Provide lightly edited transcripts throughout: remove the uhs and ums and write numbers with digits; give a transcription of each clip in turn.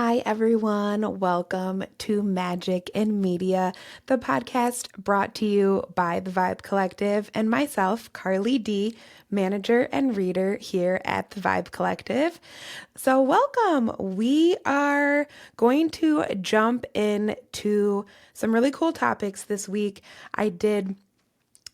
Hi, everyone. Welcome to Magic in Media, the podcast brought to you by the Vibe Collective and myself, Carly D., manager and reader here at the Vibe Collective. So, welcome. We are going to jump into some really cool topics this week. I did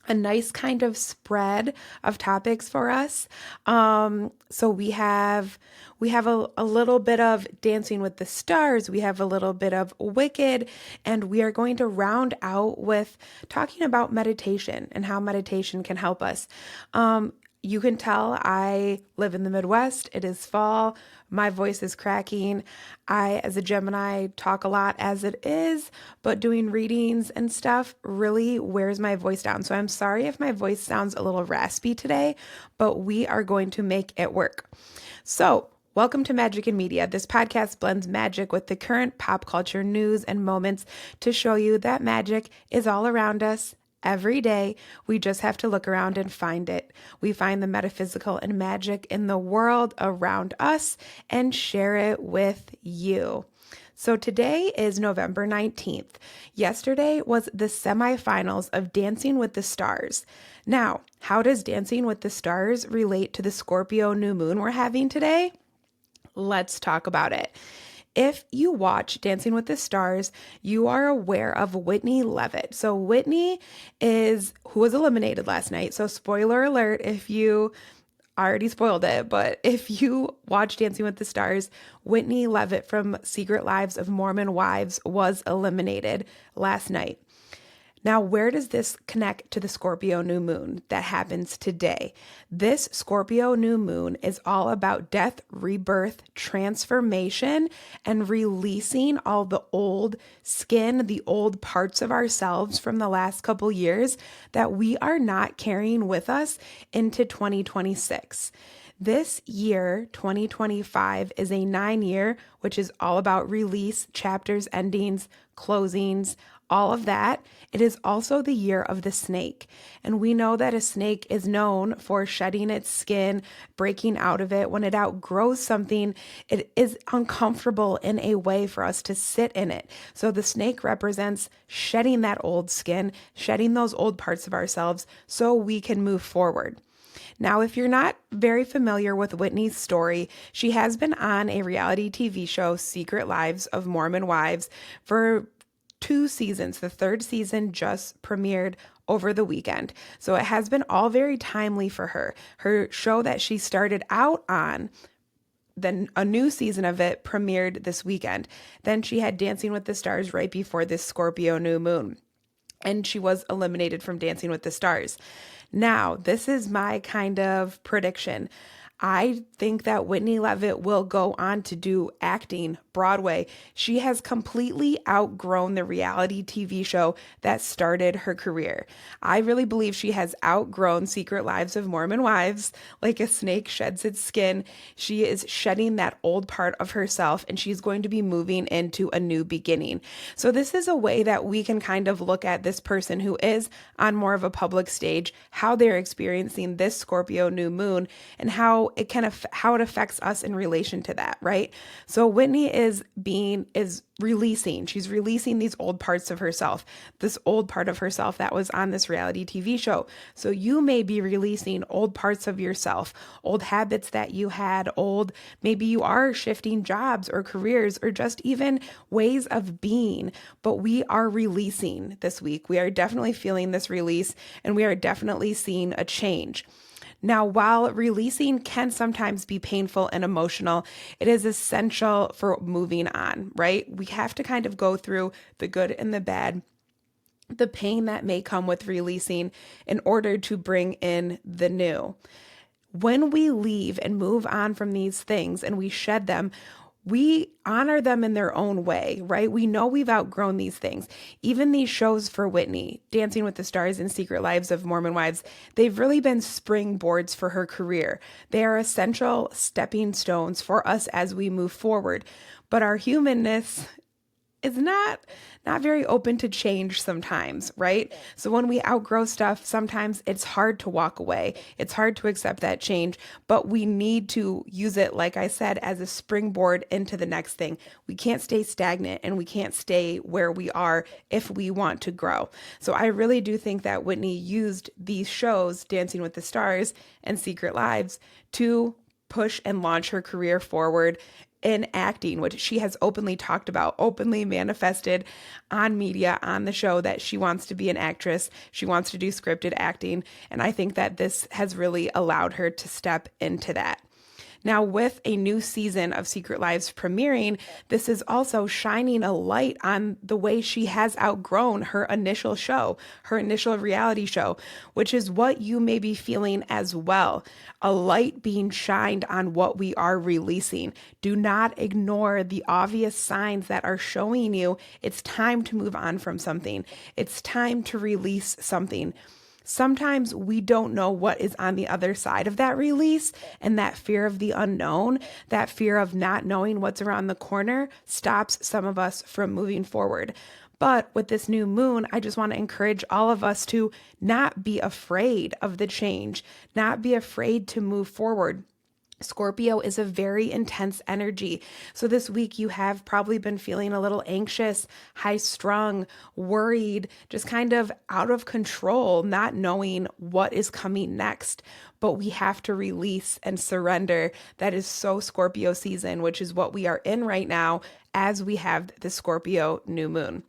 a nice kind of spread of topics for us. So we have a little bit of Dancing with the Stars, we have a little bit of Wicked, and we are going to round out with talking about meditation and how meditation can help us. You can tell I live in the Midwest. It is fall. My voice is cracking. I, as a Gemini, talk a lot as it is, but doing readings and stuff really wears my voice down. So I'm sorry if my voice sounds a little raspy today, but we are going to make it work. So, welcome to Magic in Media. This podcast blends magic with the current pop culture news and moments to show you that magic is all around us. Every day, we just have to look around and find it. We find the metaphysical and magic in the world around us and share it with you. So today is November 19th. Yesterday was the semifinals of Dancing with the Stars. Now, how does Dancing with the Stars relate to the Scorpio New Moon we're having today? Let's talk about it. If you watch Dancing with the Stars, you are aware of Whitney Leavitt. So Whitney who was eliminated last night. So spoiler alert if you already spoiled it, but if you watch Dancing with the Stars, Whitney Leavitt from Secret Lives of Mormon Wives was eliminated last night. Now, where does this connect to the Scorpio New Moon that happens today? This Scorpio New Moon is all about death, rebirth, transformation, and releasing all the old skin, the old parts of ourselves from the last couple years that we are not carrying with us into 2026. This year, 2025, is a 9-year, which is all about release, chapters, endings, closings, all of that. It is also the year of the snake. And we know that a snake is known for shedding its skin, breaking out of it. When it outgrows something, it is uncomfortable in a way for us to sit in it. So the snake represents shedding that old skin, shedding those old parts of ourselves so we can move forward. Now, if you're not very familiar with Whitney's story, she has been on a reality TV show, Secret Lives of Mormon Wives, for 2 seasons. The 3rd season just premiered over the weekend. So it has been all very timely for her. Her show that she started out on, then a new season of it premiered this weekend. Then she had Dancing with the Stars right before this Scorpio New Moon. And she was eliminated from Dancing with the Stars. Now, this is my kind of prediction. I think that Whitney Leavitt will go on to do acting, Broadway. She has completely outgrown the reality TV show that started her career. I really believe she has outgrown Secret Lives of Mormon Wives. Like a snake sheds its skin, she is shedding that old part of herself, and she's going to be moving into a new beginning. So this is a way that we can kind of look at this person who is on more of a public stage, how they're experiencing this Scorpio New Moon, and how it affects us in relation to that, right? So Whitney is releasing. She's releasing these old parts of herself, this old part of herself that was on this reality TV show. So you may be releasing old parts of yourself, old habits that you had, maybe you are shifting jobs or careers or just even ways of being, but we are releasing this week. We are definitely feeling this release, and we are definitely seeing a change. Now, while releasing can sometimes be painful and emotional, it is essential for moving on, right? We have to kind of go through the good and the bad, the pain that may come with releasing in order to bring in the new. When we leave and move on from these things and we shed them, we honor them in their own way, right? We know we've outgrown these things. Even these shows for Whitney, Dancing with the Stars and Secret Lives of Mormon Wives, they've really been springboards for her career. They are essential stepping stones for us as we move forward. But our humanness is not very open to change sometimes, right? So when we outgrow stuff, sometimes it's hard to walk away. It's hard to accept that change, but we need to use it, like I said, as a springboard into the next thing. We can't stay stagnant and we can't stay where we are if we want to grow. So I really do think that Whitney used these shows, Dancing with the Stars and Secret Lives, to push and launch her career forward in acting, which she has openly talked about, openly manifested on media, on the show, that she wants to be an actress. She wants to do scripted acting. And I think that this has really allowed her to step into that. Now, with a new season of Secret Lives premiering, this is also shining a light on the way she has outgrown her initial show, her initial reality show, which is what you may be feeling as well. A light being shined on what we are releasing. Do not ignore the obvious signs that are showing you it's time to move on from something. It's time to release something. Sometimes we don't know what is on the other side of that release, and that fear of the unknown, that fear of not knowing what's around the corner, stops some of us from moving forward. But with this new moon, I just want to encourage all of us to not be afraid of the change, not be afraid to move forward. Scorpio is a very intense energy. So this week you have probably been feeling a little anxious, high strung, worried, just kind of out of control, not knowing what is coming next. But we have to release and surrender. That is so Scorpio season, which is what we are in right now as we have the Scorpio new moon.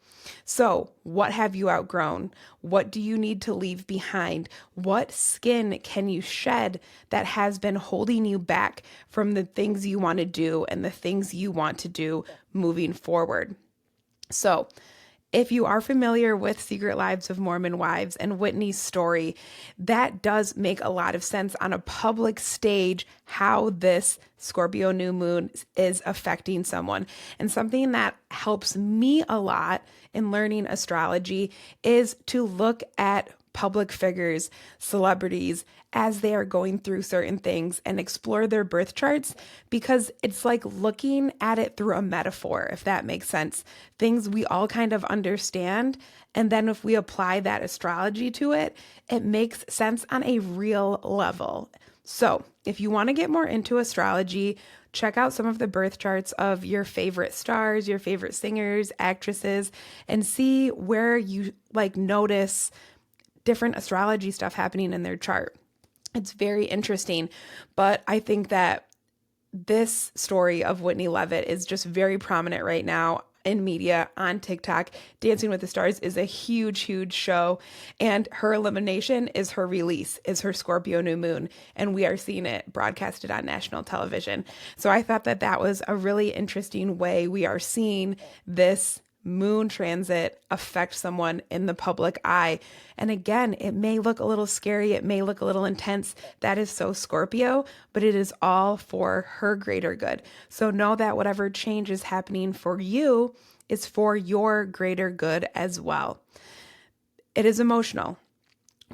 So, what have you outgrown? What do you need to leave behind? What skin can you shed that has been holding you back from the things you want to do and the things you want to do moving forward? So, if you are familiar with Secret Lives of Mormon Wives and Whitney's story, that does make a lot of sense on a public stage how this Scorpio new moon is affecting someone. And something that helps me a lot in learning astrology is to look at public figures, celebrities, as they are going through certain things and explore their birth charts, because it's like looking at it through a metaphor, if that makes sense. Things we all kind of understand. And then if we apply that astrology to it, it makes sense on a real level. So if you want to get more into astrology, check out some of the birth charts of your favorite stars, your favorite singers, actresses, and see where you notice different astrology stuff happening in their chart. It's very interesting, but I think that this story of Whitney Leavitt is just very prominent right now in media, on TikTok. Dancing with the Stars is a huge, huge show, and her elimination is her release, is her Scorpio new moon, and we are seeing it broadcasted on national television. So I thought that that was a really interesting way we are seeing this moon transit affect someone in the public eye. And again, it may look a little scary. It may look a little intense. That is so Scorpio, but it is all for her greater good. So know that whatever change is happening for you is for your greater good as well. It is emotional.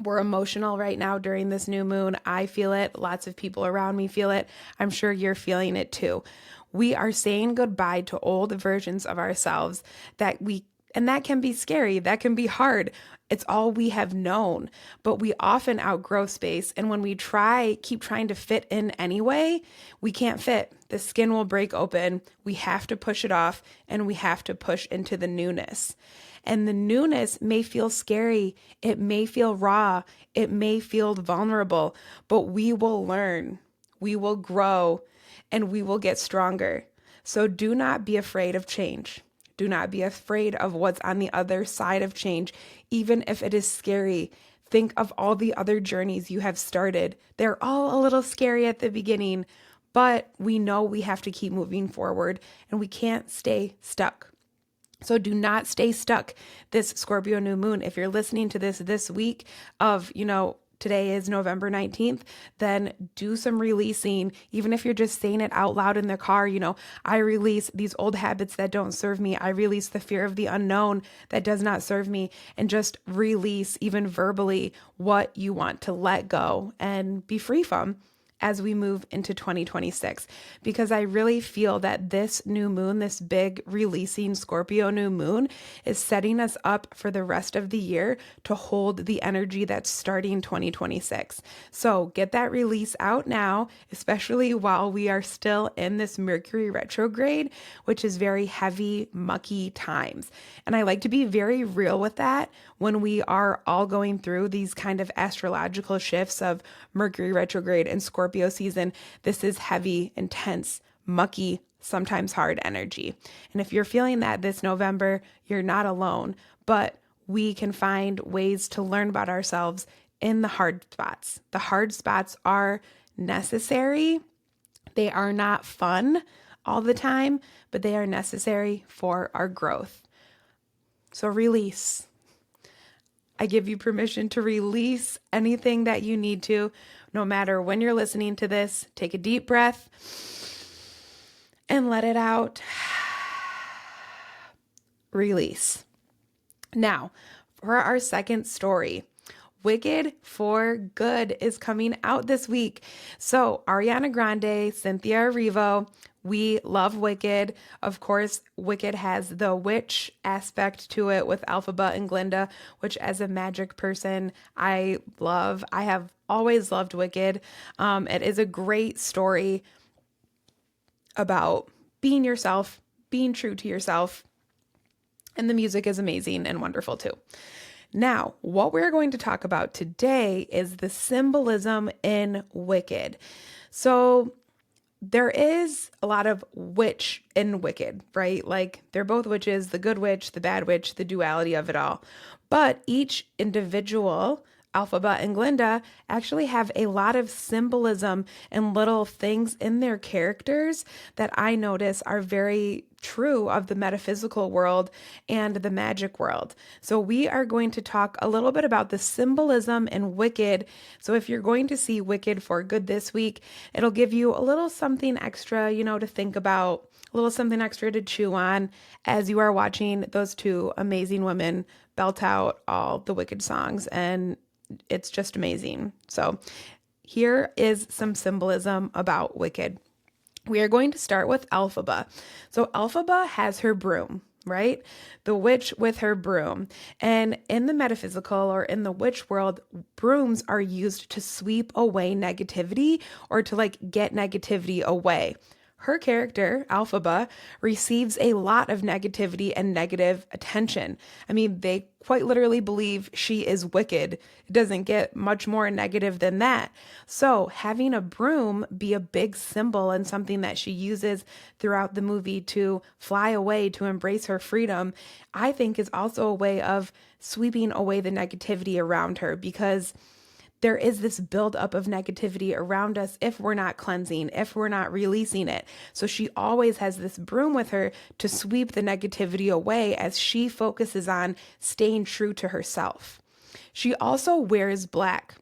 We're emotional right now during this new moon. I feel it. Lots of people around me feel it. I'm sure you're feeling it too. We are saying goodbye to old versions of ourselves and that can be scary. That can be hard. It's all we have known, but we often outgrow space. And when we keep trying to fit in anyway, we can't fit. The skin will break open. We have to push it off, and we have to push into the newness. And the newness may feel scary. It may feel raw. It may feel vulnerable, but we will learn. We will grow, and we will get stronger. So do not be afraid of change. Do not be afraid of what's on the other side of change, even if it is scary. Think of all the other journeys you have started. They're all a little scary at the beginning, but we know we have to keep moving forward, and we can't stay stuck. So do not stay stuck this Scorpio new moon. If you're listening to this week of, today is November 19th, then do some releasing. Even if you're just saying it out loud in the car, I release these old habits that don't serve me. I release the fear of the unknown that does not serve me, and just release even verbally what you want to let go and be free from as we move into 2026, because I really feel that this new moon, this big releasing Scorpio new moon, is setting us up for the rest of the year to hold the energy that's starting 2026. So get that release out now, especially while we are still in this Mercury retrograde, which is very heavy, mucky times. And I like to be very real with that when we are all going through these kind of astrological shifts of Mercury retrograde and Scorpio season. This is heavy, intense, mucky, sometimes hard energy. And if you're feeling that this November, you're not alone, but we can find ways to learn about ourselves in the hard spots. The hard spots are necessary. They are not fun all the time, but they are necessary for our growth. So release. I give you permission to release anything that you need to, no matter when you're listening to this. Take a deep breath and let it out. Release. Now, for our second story, Wicked for Good is coming out this week. So Ariana Grande, Cynthia Erivo, we love Wicked. Of course, Wicked has the witch aspect to it with Elphaba and Glinda, which as a magic person, I love. I have always loved Wicked. It is a great story about being yourself, being true to yourself. And the music is amazing and wonderful too. Now, what we're going to talk about today is the symbolism in Wicked. So there is a lot of witch in Wicked, right? Like they're both witches, the good witch, the bad witch, the duality of it all. But each individual, Elphaba and Glinda, actually have a lot of symbolism and little things in their characters that I notice are very true of the metaphysical world and the magic world. So we are going to talk a little bit about the symbolism in Wicked. So if you're going to see Wicked for Good this week, it'll give you a little something extra, to think about, a little something extra to chew on as you are watching those two amazing women belt out all the Wicked songs, and it's just amazing. So here is some symbolism about Wicked. We are going to start with Elphaba. So Elphaba has her broom, right? The witch with her broom. And in the metaphysical or in the witch world, brooms are used to sweep away negativity or to get negativity away. Her character, Elphaba, receives a lot of negativity and negative attention. I mean, they quite literally believe she is wicked. It doesn't get much more negative than that. So having a broom be a big symbol and something that she uses throughout the movie to fly away, to embrace her freedom, I think is also a way of sweeping away the negativity around her, because there is this buildup of negativity around us if we're not cleansing, if we're not releasing it. So she always has this broom with her to sweep the negativity away as she focuses on staying true to herself. She also wears black,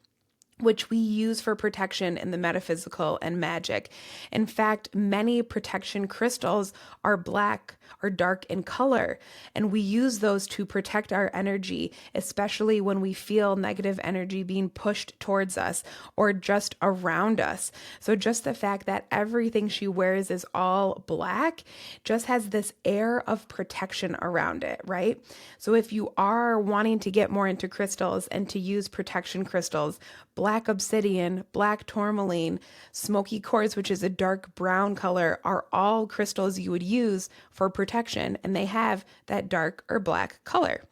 which we use for protection in the metaphysical and magic. In fact, many protection crystals are black or dark in color, and we use those to protect our energy, especially when we feel negative energy being pushed towards us or just around us. So just the fact that everything she wears is all black just has this air of protection around it, right? So if you are wanting to get more into crystals and to use protection crystals, black obsidian, black tourmaline, smoky quartz, which is a dark brown color, are all crystals you would use for protection, and they have that dark or black color.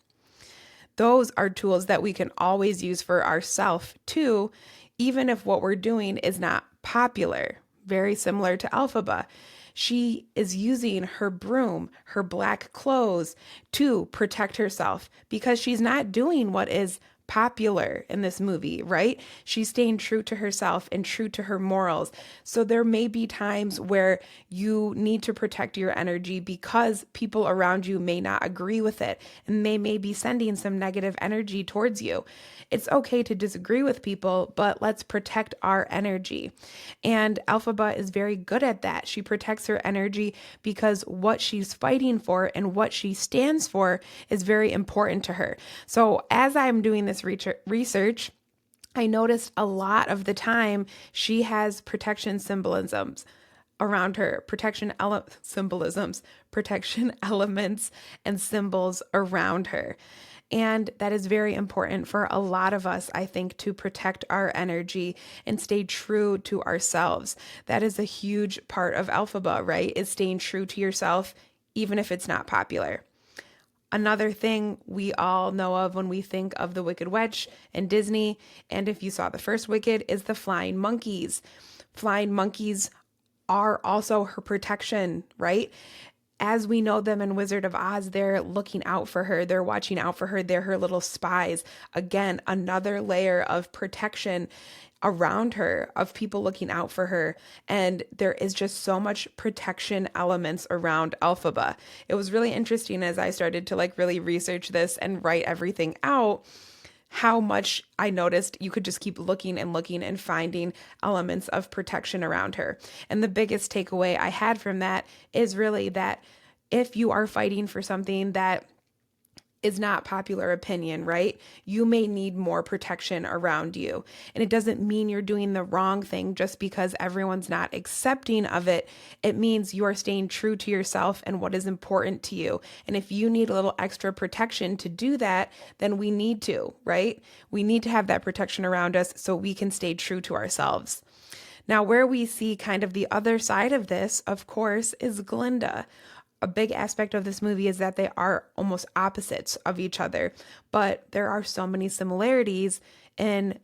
Those are tools that we can always use for ourselves too, even if what we're doing is not popular. Very similar to Elphaba. She is using her broom, her black clothes to protect herself because she's not doing what is popular in this movie, right? She's staying true to herself and true to her morals. So there may be times where you need to protect your energy because people around you may not agree with it and they may be sending some negative energy towards you. It's okay to disagree with people, but let's protect our energy. And Elphaba is very good at that. She protects her energy because what she's fighting for and what she stands for is very important to her. So as I'm doing this research, I noticed a lot of the time she has protection symbolisms around her, symbolisms, protection elements and symbols around her. And that is very important for a lot of us, I think, to protect our energy and stay true to ourselves. That is a huge part of Elphaba, right? Is staying true to yourself, even if it's not popular. Another thing we all know of when we think of the Wicked Witch and Disney, and if you saw the first Wicked, is the flying monkeys. Flying monkeys are also her protection, right? As we know them in Wizard of Oz, they're looking out for her. They're watching out for her. They're her little spies. Again, another layer of protection around her, of people looking out for her. And there is just so much protection elements around Elphaba. It was really interesting as I started to really research this and write everything out, how much I noticed you could just keep looking and looking and finding elements of protection around her. And the biggest takeaway I had from that is really that if you are fighting for something that is not popular opinion, right? You may need more protection around you. And it doesn't mean you're doing the wrong thing just because everyone's not accepting of it. It means you are staying true to yourself and what is important to you. And if you need a little extra protection to do that, then we need to, right? We need to have that protection around us so we can stay true to ourselves. Now, where we see kind of the other side of this, of course, is Glinda. A big aspect of this movie is that they are almost opposites of each other, but there are so many similarities in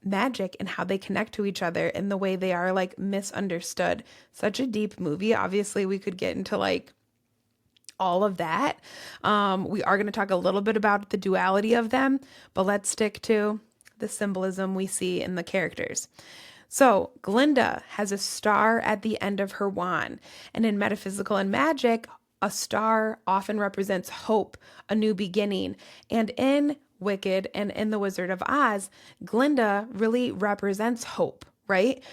magic and how they connect to each other and the way they are misunderstood. Such a deep movie. Obviously, we could get into all of that. We are going to talk a little bit about the duality of them, but let's stick to the symbolism we see in the characters. So Glinda has a star at the end of her wand, and in metaphysical and magic, a star often represents hope, a new beginning. And in Wicked and in The Wizard of Oz, Glinda really represents hope, right?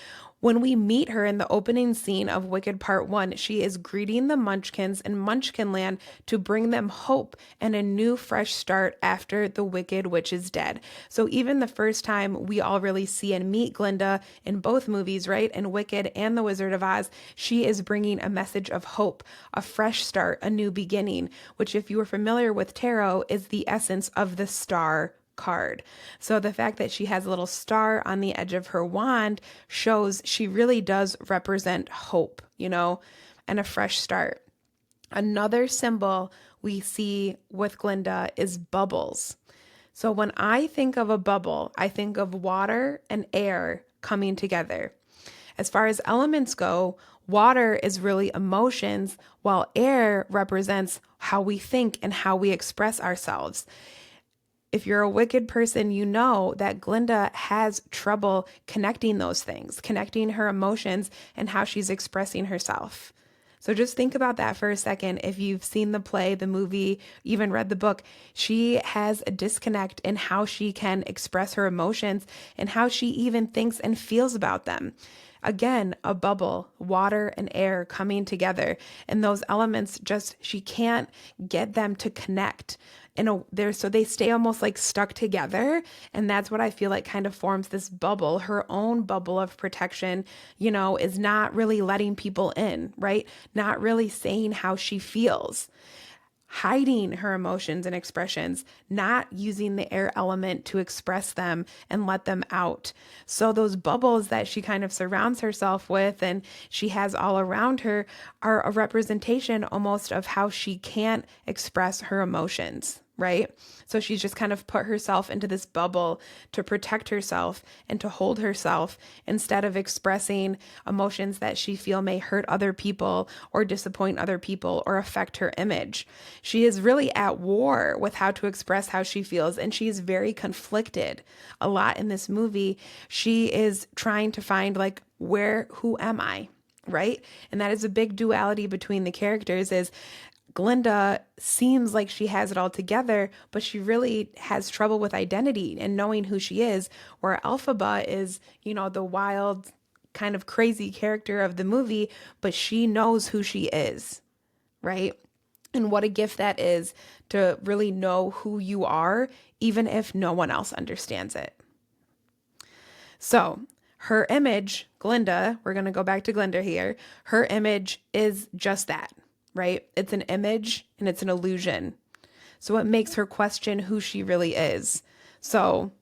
When we meet her in the opening scene of Wicked Part 1, she is greeting the Munchkins in Munchkinland to bring them hope and a new fresh start after the Wicked Witch is dead. So even the first time we all really see and meet Glinda in both movies, right, in Wicked and The Wizard of Oz, she is bringing a message of hope, a fresh start, a new beginning, which if you are familiar with tarot is the essence of the star card. So the fact that she has a little star on the edge of her wand shows she really does represent hope, and a fresh start. Another symbol we see with Glinda is bubbles. So when I think of a bubble, I think of water and air coming together. As far as elements go, water is really emotions, while air represents how we think and how we express ourselves. If you're a wicked person, you know that Glinda has trouble connecting those things, connecting her emotions and how she's expressing herself. So just think about that for a second. If you've seen the play, the movie, even read the book, she has a disconnect in how she can express her emotions and how she even thinks and feels about them. Again, a bubble, water and air coming together, and those elements she can't get them to connect. So they stay almost stuck together, and that's what I feel like kind of forms this bubble. Her own bubble of protection, is not really letting people in, right? Not really saying how she feels. Hiding her emotions and expressions, not using the air element to express them and let them out. So those bubbles that she kind of surrounds herself with and she has all around her are a representation almost of how she can't express her emotions, right? So she's just kind of put herself into this bubble to protect herself and to hold herself instead of expressing emotions that she feel may hurt other people or disappoint other people or affect her image. She is really at war with how to express how she feels, and she is very conflicted. A lot in this movie, she is trying to find who am I? Right? And that is a big duality between the characters is Glinda seems like she has it all together, but she really has trouble with identity and knowing who she is, where Elphaba is, the wild, kind of crazy character of the movie, but she knows who she is, right? And what a gift that is to really know who you are, even if no one else understands it. So her image, Glinda, we're going to go back to Glinda here. Her image is just that, right? It's an image and it's an illusion. So it makes her question who she really is. So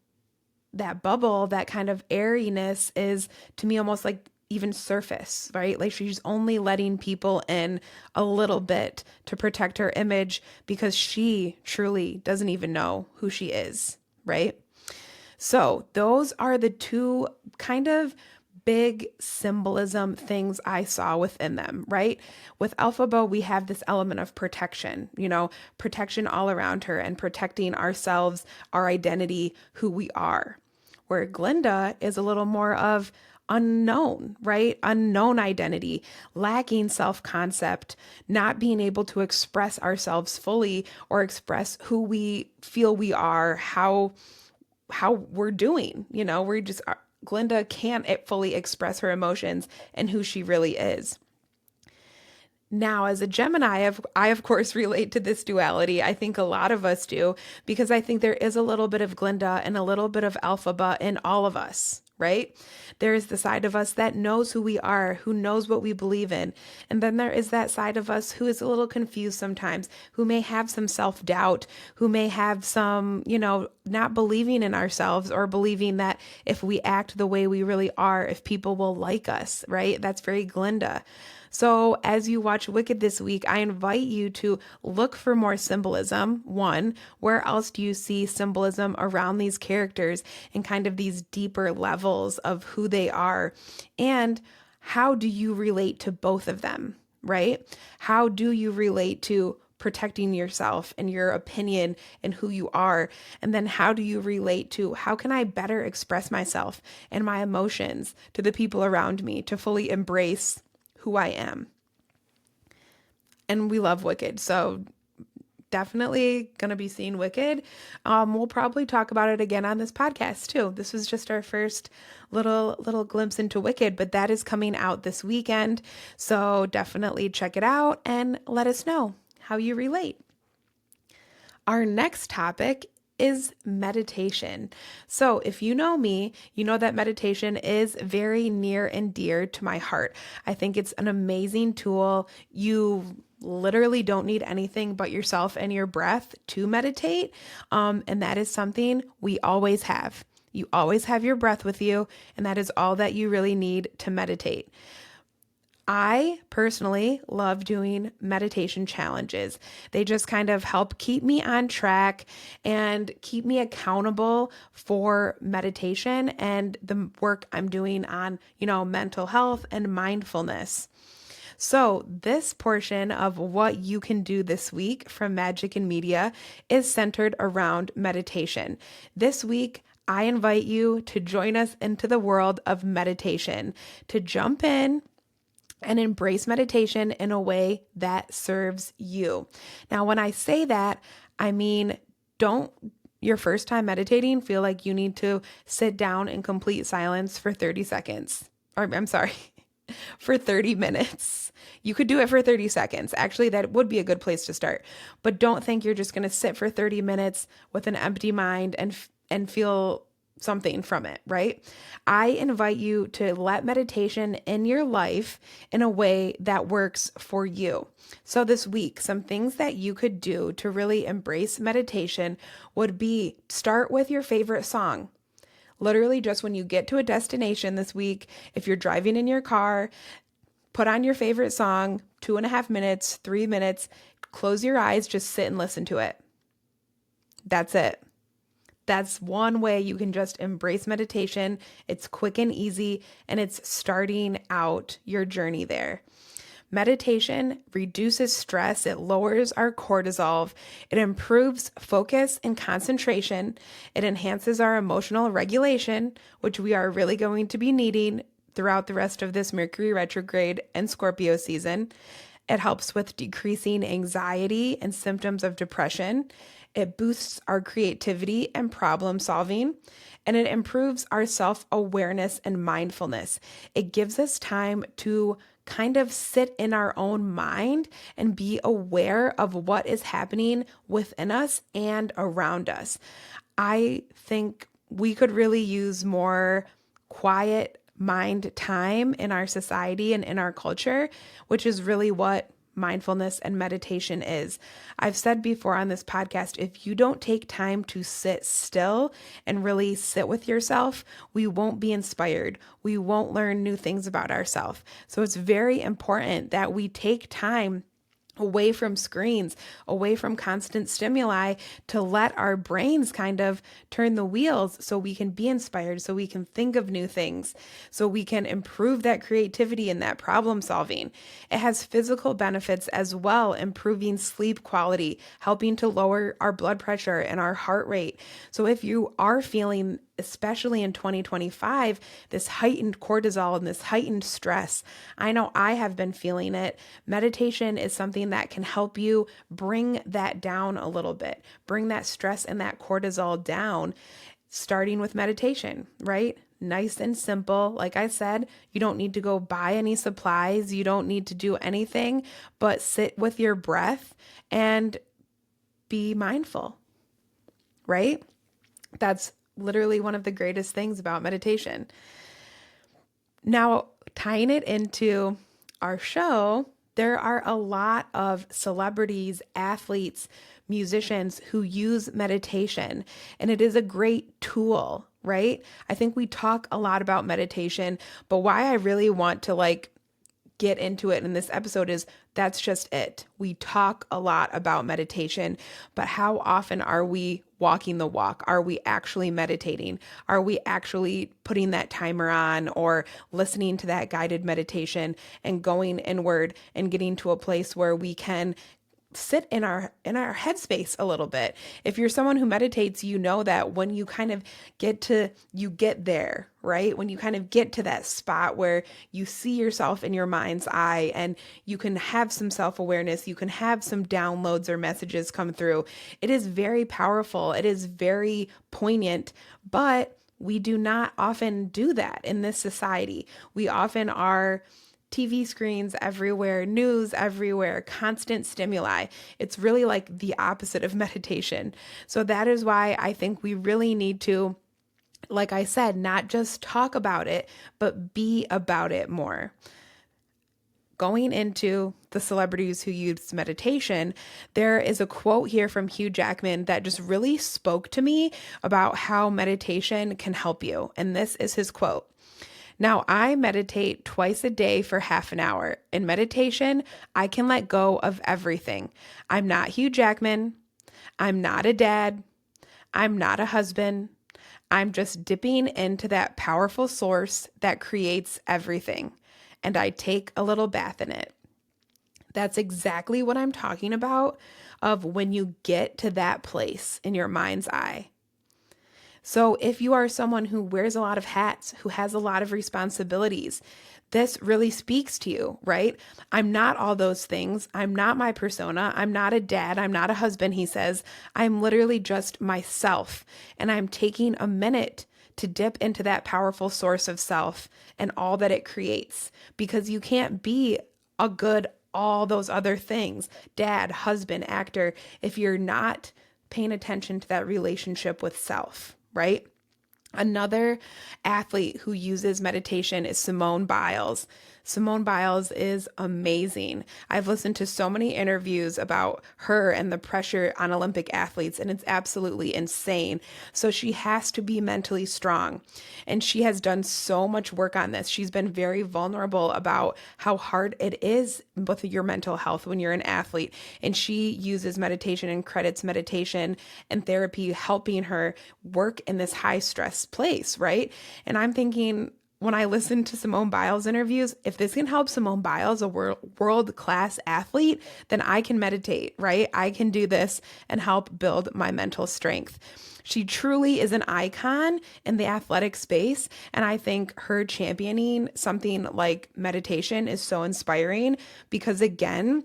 that bubble, that kind of airiness is to me almost like even surface, right? Like she's only letting people in a little bit to protect her image because she truly doesn't even know who she is, right? So those are the two kind of big symbolism things I saw within them, right? With Elphaba, we have this element of protection, protection all around her and protecting ourselves, our identity, who we are. Where Glinda is a little more of unknown, right? Unknown identity, lacking self-concept, not being able to express ourselves fully or express who we feel we are, how we're doing. We're just Glinda can't fully express her emotions and who she really is. Now, as a Gemini, I of course relate to this duality. I think a lot of us do, because I think there is a little bit of Glinda and a little bit of Elphaba in all of us, right? There is the side of us that knows who we are, who knows what we believe in. And then there is that side of us who is a little confused sometimes, who may have some self-doubt, who may have some, not believing in ourselves or believing that if we act the way we really are, if people will like us, right? That's very Glinda. So as you watch Wicked this week, I invite you to look for more symbolism. One, where else do you see symbolism around these characters and kind of these deeper levels of who they are? And how do you relate to both of them, right? How do you relate to protecting yourself and your opinion and who you are? And then how do you relate to how can I better express myself and my emotions to the people around me to fully embrace who I am? And we love Wicked, so definitely going to be seeing Wicked. We'll probably talk about it again on this podcast too. This was just our first little glimpse into Wicked, but that is coming out this weekend. So definitely check it out and let us know how you relate. Our next topic is meditation. So if you know me, you know that meditation is very near and dear to my heart. I think it's an amazing tool. You literally don't need anything but yourself and your breath to meditate. And that is something we always have. You always have your breath with you, and that is all that you really need to meditate. I personally love doing meditation challenges. They just kind of help keep me on track and keep me accountable for meditation and the work I'm doing on, mental health and mindfulness. So this portion of what you can do this week from Magic and Media is centered around meditation. This week, I invite you to join us into the world of meditation, to jump in and embrace meditation in a way that serves you. Now, when I say that, I mean, don't your first time meditating feel like you need to sit down in complete silence for 30 seconds. Or I'm sorry, for 30 minutes. You could do it for 30 seconds. Actually, that would be a good place to start. But don't think you're just going to sit for 30 minutes with an empty mind and feel something from it, right? I invite you to let meditation in your life in a way that works for you. So this week, some things that you could do to really embrace meditation would be start with your favorite song. Literally just when you get to a destination this week, if you're driving in your car, put on your favorite song, 2.5 minutes, 3 minutes, close your eyes, just sit and listen to it. That's it. That's one way you can just embrace meditation. It's quick and easy, and it's starting out your journey there. Meditation reduces stress. It lowers our cortisol. It improves focus and concentration. It enhances our emotional regulation, which we are really going to be needing throughout the rest of this Mercury retrograde and Scorpio season. It helps with decreasing anxiety and symptoms of depression. It boosts our creativity and problem solving, and it improves our self-awareness and mindfulness. It gives us time to kind of sit in our own mind and be aware of what is happening within us and around us. I think we could really use more quiet mind time in our society and in our culture, which is really what mindfulness and meditation is. I've said before on this podcast, if you don't take time to sit still and really sit with yourself, we won't be inspired. We won't learn new things about ourselves. So it's very important that we take time away from screens, away from constant stimuli, to let our brains kind of turn the wheels so we can be inspired, so we can think of new things, so we can improve that creativity and that problem solving. It has physical benefits as well, improving sleep quality, helping to lower our blood pressure and our heart rate. So if you are feeling, especially in 2025, this heightened cortisol and this heightened stress, I know I have been feeling it. Meditation is something that can help you bring that down a little bit, bring that stress and that cortisol down, starting with meditation, right? Nice and simple. Like I said, you don't need to go buy any supplies. You don't need to do anything but sit with your breath and be mindful, right? That's literally one of the greatest things about meditation. Now, tying it into our show, there are a lot of celebrities, athletes, musicians who use meditation, and it is a great tool, right? I think we talk a lot about meditation, but why I really want to get into it in this episode is that's just it. We talk a lot about meditation, but how often are we walking the walk? Are we actually meditating? Are we actually putting that timer on or listening to that guided meditation and going inward and getting to a place where we can sit in our headspace a little bit? If you're someone who meditates, you know that when you kind of you get there, right? When you kind of get to that spot where you see yourself in your mind's eye and you can have some self-awareness, you can have some downloads or messages come through. It is very powerful. It is very poignant, but we do not often do that in this society. We often are TV screens everywhere, news everywhere, constant stimuli. It's really like the opposite of meditation. So that is why I think we really need to, like I said, not just talk about it, but be about it more. Going into the celebrities who use meditation, there is a quote here from Hugh Jackman that just really spoke to me about how meditation can help you. And this is his quote. Now, I meditate twice a day for half an hour. In meditation, I can let go of everything. I'm not Hugh Jackman. I'm not a dad. I'm not a husband. I'm just dipping into that powerful source that creates everything, and I take a little bath in it. That's exactly what I'm talking about of when you get to that place in your mind's eye. So if you are someone who wears a lot of hats, who has a lot of responsibilities, this really speaks to you, right? I'm not all those things. I'm not my persona. I'm not a dad. I'm not a husband, he says. I'm literally just myself. And I'm taking a minute to dip into that powerful source of self and all that it creates, because you can't be a good all those other things, dad, husband, actor, if you're not paying attention to that relationship with self. Right? Another athlete who uses meditation is Simone Biles. Simone Biles is amazing. I've listened to so many interviews about her and the pressure on Olympic athletes, and it's absolutely insane. So she has to be mentally strong, and she has done so much work on this. She's been very vulnerable about how hard it is with your mental health when you're an athlete, and she uses meditation and credits meditation and therapy helping her work in this high stress place, right? And I'm thinking, when I listen to Simone Biles interviews, if this can help Simone Biles, a world-class athlete, then I can meditate, right? I can do this and help build my mental strength. She truly is an icon in the athletic space, and I think her championing something like meditation is so inspiring because, again,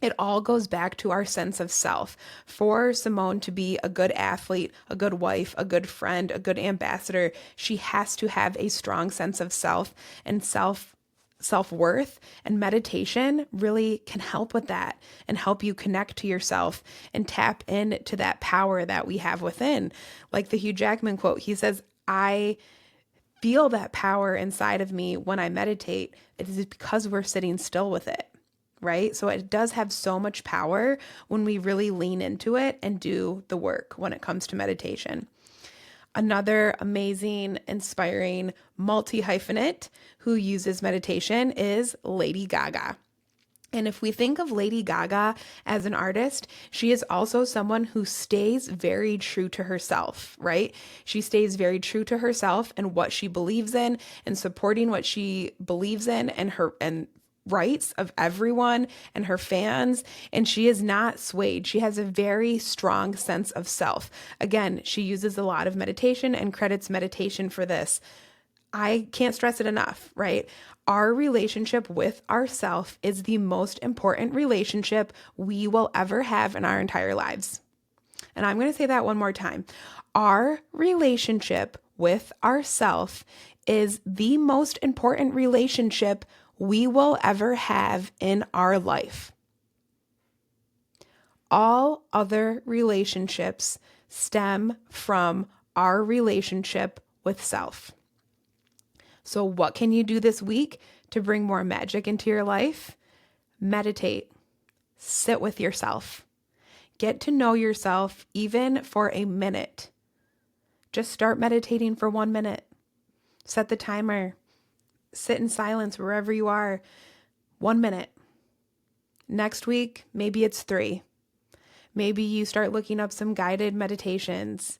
it all goes back to our sense of self. For Simone to be a good athlete, a good wife, a good friend, a good ambassador, she has to have a strong sense of self and self-worth, and meditation really can help with that and help you connect to yourself and tap into that power that we have within. Like the Hugh Jackman quote, he says, I feel that power inside of me when I meditate, it is because we're sitting still with it, right? So it does have so much power when we really lean into it and do the work when it comes to meditation. Another amazing, inspiring multi-hyphenate who uses meditation is Lady Gaga. And if we think of Lady Gaga as an artist, she is also someone who stays very true to herself, right? She stays very true to herself and what she believes in and supporting what she believes in and rights of everyone and her fans, and she is not swayed. She has a very strong sense of self. Again, she uses a lot of meditation and credits meditation for this. I can't stress it enough, right? Our relationship with ourself is the most important relationship we will ever have in our entire lives. And I'm going to say that one more time. Our relationship with ourself is the most important relationship we will ever have in our life. All other relationships stem from our relationship with self. So what can you do this week to bring more magic into your life? Meditate. Sit with yourself. Get to know yourself even for a minute. Just start meditating for 1 minute. Set the timer. Sit in silence wherever you are. 1 minute. Next week, maybe it's 3. Maybe you start looking up some guided meditations.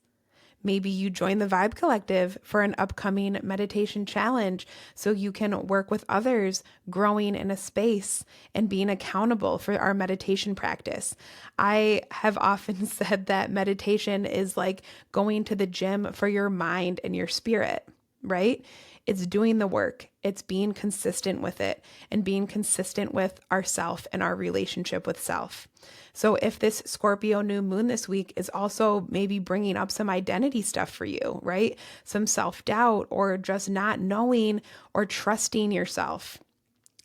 Maybe you join the Vibe Collective for an upcoming meditation challenge so you can work with others growing in a space and being accountable for our meditation practice. I have often said that meditation is like going to the gym for your mind and your spirit, right? It's doing the work. It's being consistent with it and being consistent with ourself and our relationship with self. So if this Scorpio new moon this week is also maybe bringing up some identity stuff for you, right? Some self-doubt or just not knowing or trusting yourself,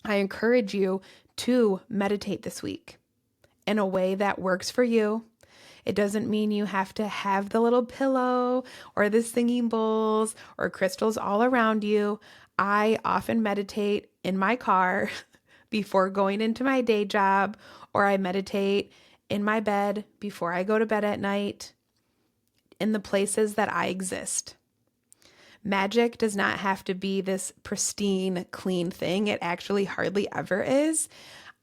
I encourage you to meditate this week in a way that works for you. It doesn't mean you have to have the little pillow or the singing bowls or crystals all around you. I often meditate in my car before going into my day job, or I meditate in my bed before I go to bed at night, in the places that I exist. Magic does not have to be this pristine, clean thing. It actually hardly ever is.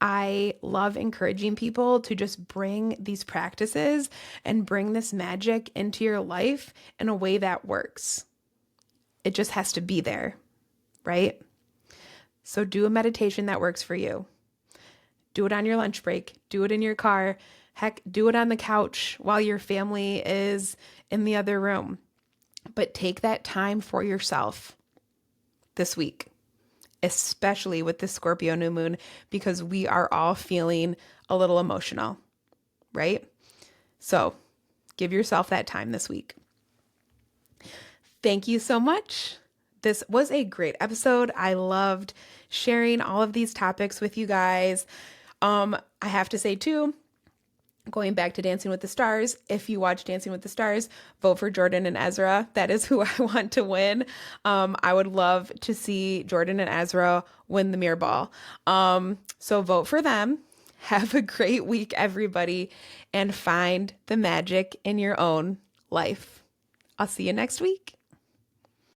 I love encouraging people to just bring these practices and bring this magic into your life in a way that works. It just has to be there, right? So do a meditation that works for you. Do it on your lunch break. Do it in your car. Heck, do it on the couch while your family is in the other room. But take that time for yourself this week, especially with the Scorpio new moon, because we are all feeling a little emotional, right? So give yourself that time this week. Thank you so much. This was a great episode. I loved sharing all of these topics with you guys. I have to say too, going back to Dancing with the Stars, if you watch Dancing with the Stars, vote for Jordan and Ezra. That is who I want to win. I would love to see Jordan and Ezra win the mirror ball. So vote for them. Have a great week, everybody, and find the magic in your own life. I'll see you next week.